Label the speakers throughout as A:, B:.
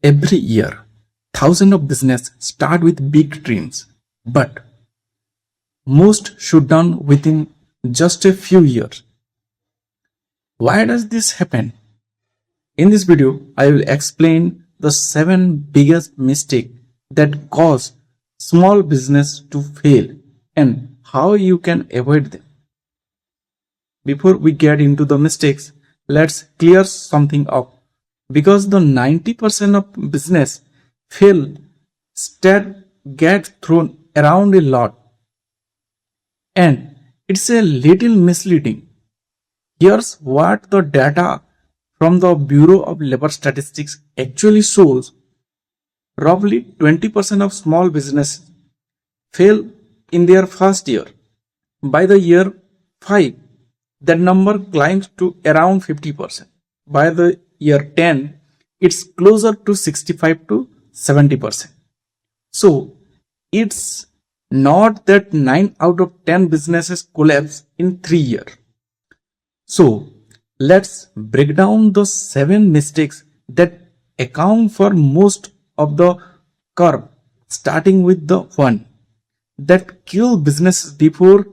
A: Every year, thousands of businesses start with big dreams, but most shut down within just a few years. Why does this happen? In this video, I will explain the 7 biggest mistakes that cause small business to fail and how you can avoid them. Before we get into the mistakes, let's clear something up. Because the 90% of business fail stat get thrown around a lot, and it's a little misleading. Here's what the data from the Bureau of Labor Statistics actually shows. Roughly 20% of small businesses fail in their first year. By the year 5, that number climbs to around 50%. By the year 10, it's closer to 65 to 70%. So, it's not that 9 out of 10 businesses collapse in 3 years. So, let's break down the 7 mistakes that account for most of the curve, starting with the one that kill businesses before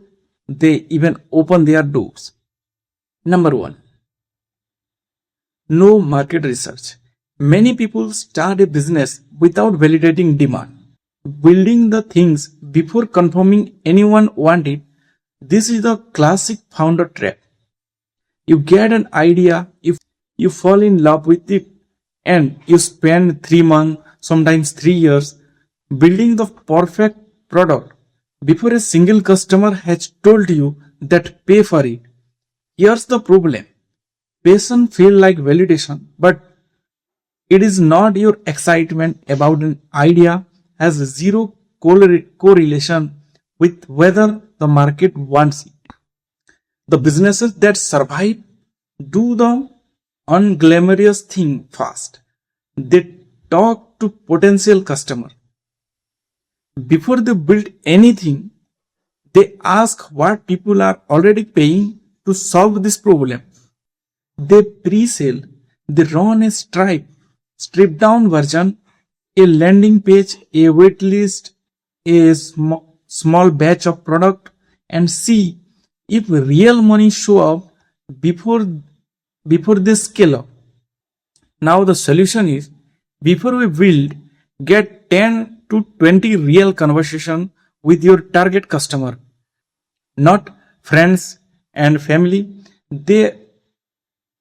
A: they even open their doors. Number 1. No market research. Many people start a business without validating demand, building the things before confirming anyone want it. This is the classic founder trap. You get an idea, you fall in love with it, and you spend 3 months, sometimes 3 years, building the perfect product before a single customer has told you that pay for it. Here's the problem. Passion feels like validation, but it is not. Your excitement about an idea has zero correlation with whether the market wants it. The businesses that survive do the unglamorous thing fast. They talk to potential customer. Before they build anything, they ask what people are already paying to solve this problem. They pre-sale, they run a stripped down version, a landing page, a wait list, a small batch of product, and see if real money show up before they scale up. Now the solution is, before we build, get 10 to 20 real conversation with your target customer, not friends and family.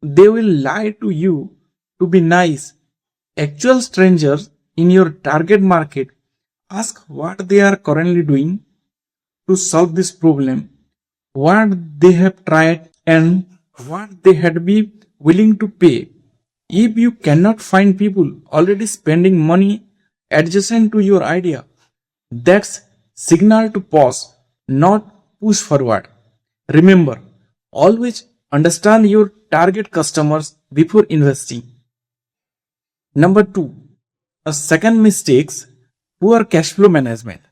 A: They will lie to you to be nice. Actual strangers in your target market, ask what they are currently doing to solve this problem, what they have tried, and what they had be willing to pay. If you cannot find people already spending money adjacent to your idea, that's signal to pause, not push forward. Remember, always understand your target customers before investing. Number 2, a second mistakes, poor cash flow management.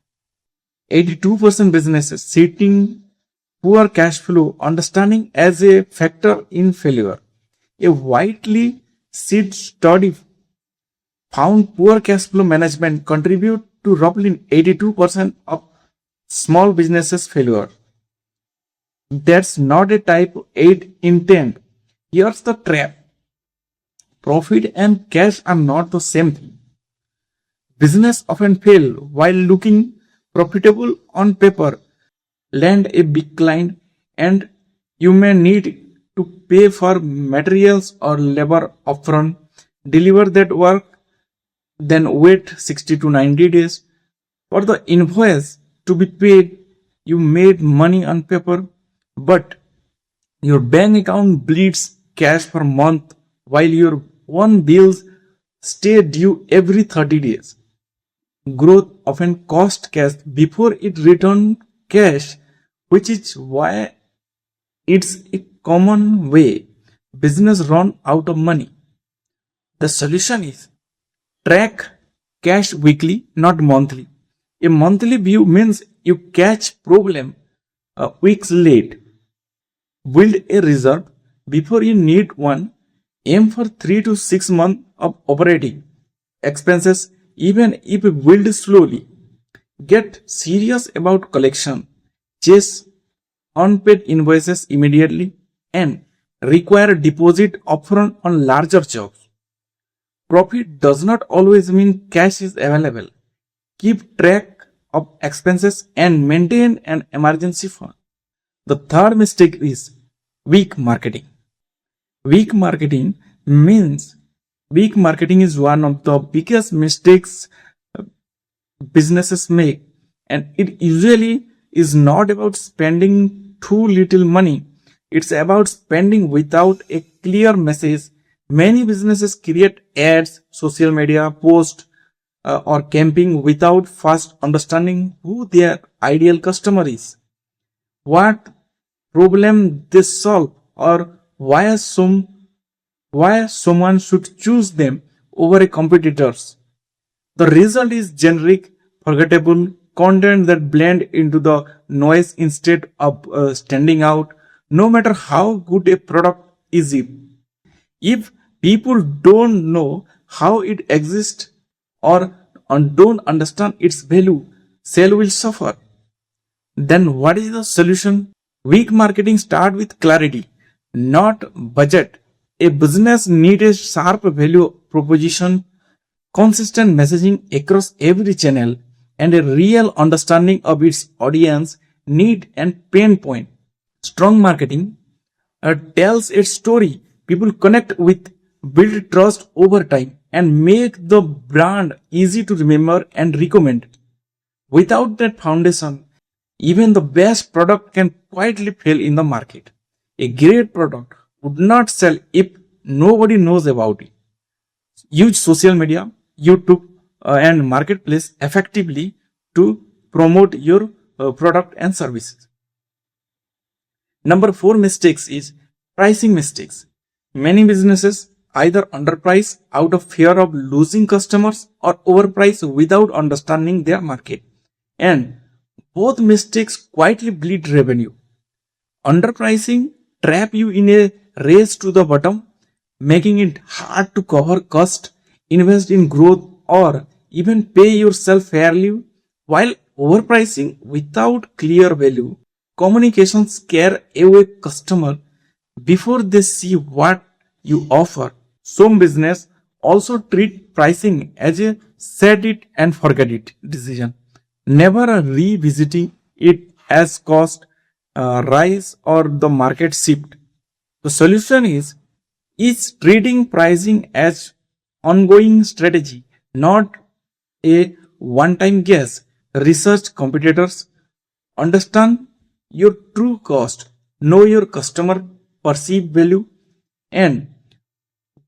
A: 82% businesses citing poor cash flow understanding as a factor in failure. A widely cited study found poor cash flow management contribute to roughly 82% of small businesses failure. That's not a type 8 intent. Here's the trap. Profit and cash are not the same thing. Business often fail while looking profitable on paper, land a big client, and you may need to pay for materials or labor upfront, deliver that work, then wait 60 to 90 days for the invoice to be paid. You made money on paper, but your bank account bleeds cash for month while your own bills stay due every 30 days. Growth often costs cash before it returns cash, which is why it's a common way business run out of money. The solution is track cash weekly, not monthly. A monthly view means you catch problem weeks late. Build a reserve before you need one. Aim for 3 to 6 months of operating. expenses even if billed slowly. Get serious about collection. Chase unpaid invoices immediately and require deposit upfront on larger jobs. Profit does not always mean cash is available. Keep track of expenses and maintain an emergency fund. The third mistake is weak marketing. Weak marketing means weak marketing is one of the biggest mistakes businesses make, and it usually is not about spending too little money. It's about spending without a clear message. Many businesses create ads, social media posts, or camping without first understanding who their ideal customer is, what problem they solve, or why someone should choose them over a competitors. The result is generic, forgettable content that blend into the noise instead of standing out. No matter how good a product is, if people don't know how it exists or don't understand its value, sale will suffer. Then what is the solution? Weak marketing start with clarity, not budget. A business needs a sharp value proposition, consistent messaging across every channel, and a real understanding of its audience need and pain point. Strong marketing tells its story. People connect with, build trust over time, and make the brand easy to remember and recommend. Without that foundation, even the best product can quietly fail in the market. A great product would not sell if nobody knows about it. Use social media, YouTube, and marketplace effectively to promote your product and services. Number four mistakes is pricing mistakes. Many businesses either underprice out of fear of losing customers or overprice without understanding their market. And both mistakes quietly bleed revenue. Underpricing trap you in a race to the bottom, making it hard to cover cost, invest in growth, or even pay yourself fairly, while overpricing without clear value. Communication scare away customer before they see what you offer. Some business also treat pricing as a set it and forget it decision, never revisiting it as cost rise or the market shift. The solution is treating pricing as ongoing strategy, not a one-time guess. Research competitors, understand your true cost, know your customer perceived value, and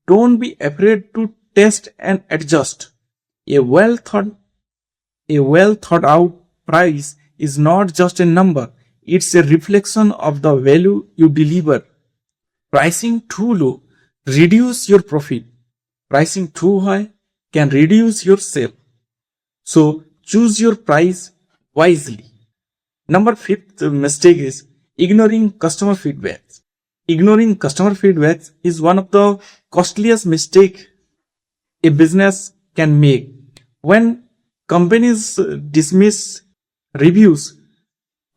A: don't be afraid to test and adjust. A well thought a well thought out price is not just a number, it's a reflection of the value you deliver. Pricing too low reduce your profit. Pricing too high can reduce your sale. So choose your price wisely. Number fifth mistake is ignoring customer feedback. Ignoring customer feedback is one of the costliest mistake a business can make. When companies dismiss reviews,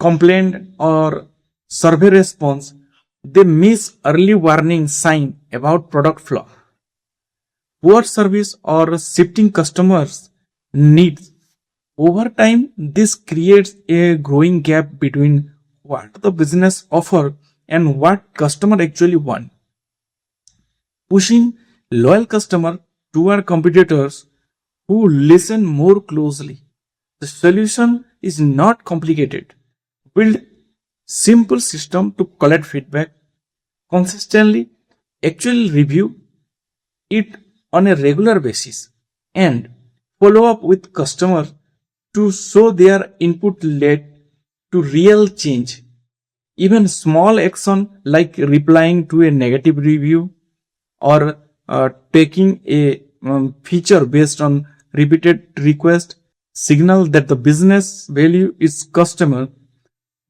A: complaint, or survey response, they miss early warning sign about product flaw, poor service, or shifting customers' needs. Over time, this creates a growing gap between what the business offer and what customer actually want, pushing loyal customer toward competitors who listen more closely. The solution is not complicated. Build simple system to collect feedback consistently, actually review it on a regular basis, and follow up with customers to show their input led to real change. Even small action like replying to a negative review or taking a feature based on repeated request signal that the business value is customer.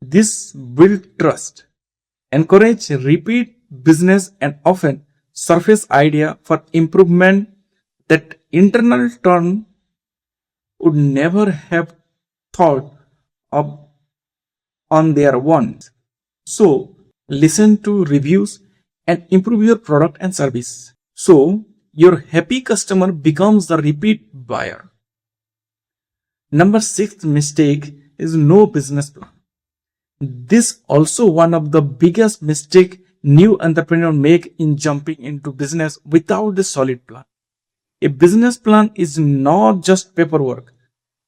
A: This build trust, encourage repeat business, and often surface idea for improvement that internal turn would never have thought of on their own. So, listen to reviews and improve your product and service. So, your happy customer becomes the repeat buyer. Number 6 mistake is no business plan. This also one of the biggest mistake new entrepreneurs make in jumping into business without a solid plan. A business plan is not just paperwork.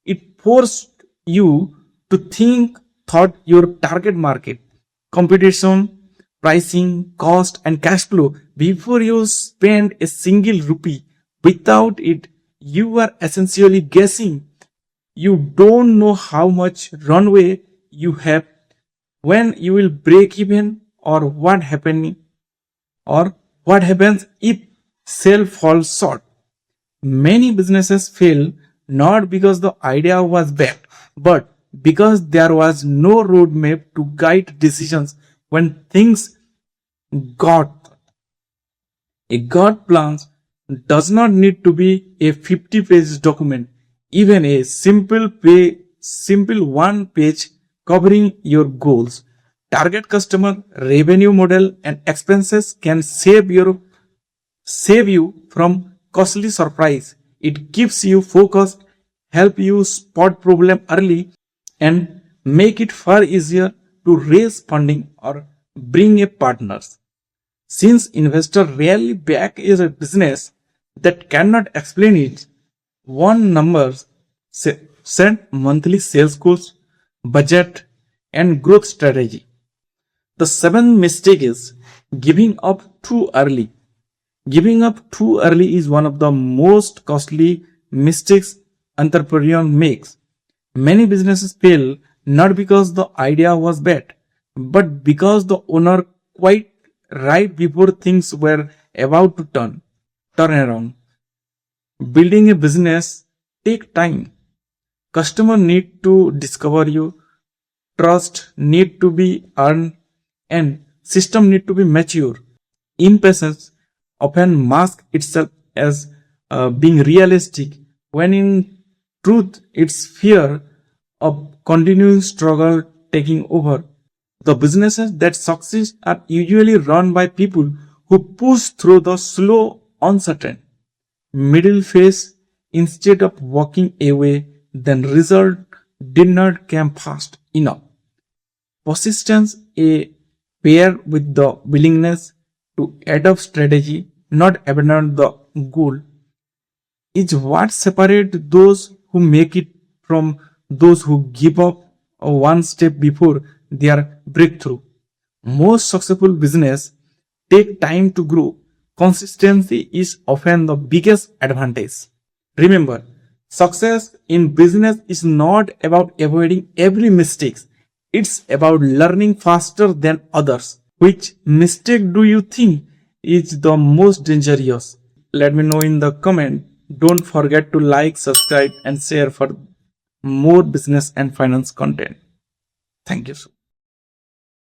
A: It forces you to think thought your target market, competition, pricing, cost and cash flow before you spend a single rupee. Without it, you are essentially guessing. You don't know how much runway you have, when you will break even, or what happens if sale falls short. Many businesses fail not because the idea was bad, but because there was no roadmap to guide decisions when things got. A God plan does not need to be a 50-page document. Even a simple one page covering your goals, target customer, revenue model, and expenses can save you from costly surprise. It keeps you focused, help you spot problem early, and make it far easier to raise funding or bring a partners. Since investors rarely back is a business that cannot explain it, one numbers set monthly sales goals, budget, and growth strategy. The seventh mistake is giving up too early. Giving up too early is one of the most costly mistakes entrepreneur makes. Many businesses fail not because the idea was bad, but because the owner quite right before things were about to turn around. Building a business take time. Customer need to discover you, trust need to be earned, and system need to be mature. Impatience often masks itself as being realistic, when in truth it's fear of continuing struggle taking over. The businesses that succeed are usually run by people who push through the slow, uncertain middle phase instead of walking away. Then result did not come fast enough. Persistence, a pair with the willingness to adopt strategy, not abandon the goal, is what separates those who make it from those who give up one step before their breakthrough. Most successful business take time to grow. Consistency is often the biggest advantage. Remember, success in business is not about avoiding every mistake. It's about learning faster than others. Which mistake do you think is the most dangerous? Let me know in the comment. Don't forget to like, subscribe and share for more business and finance content. Thank you.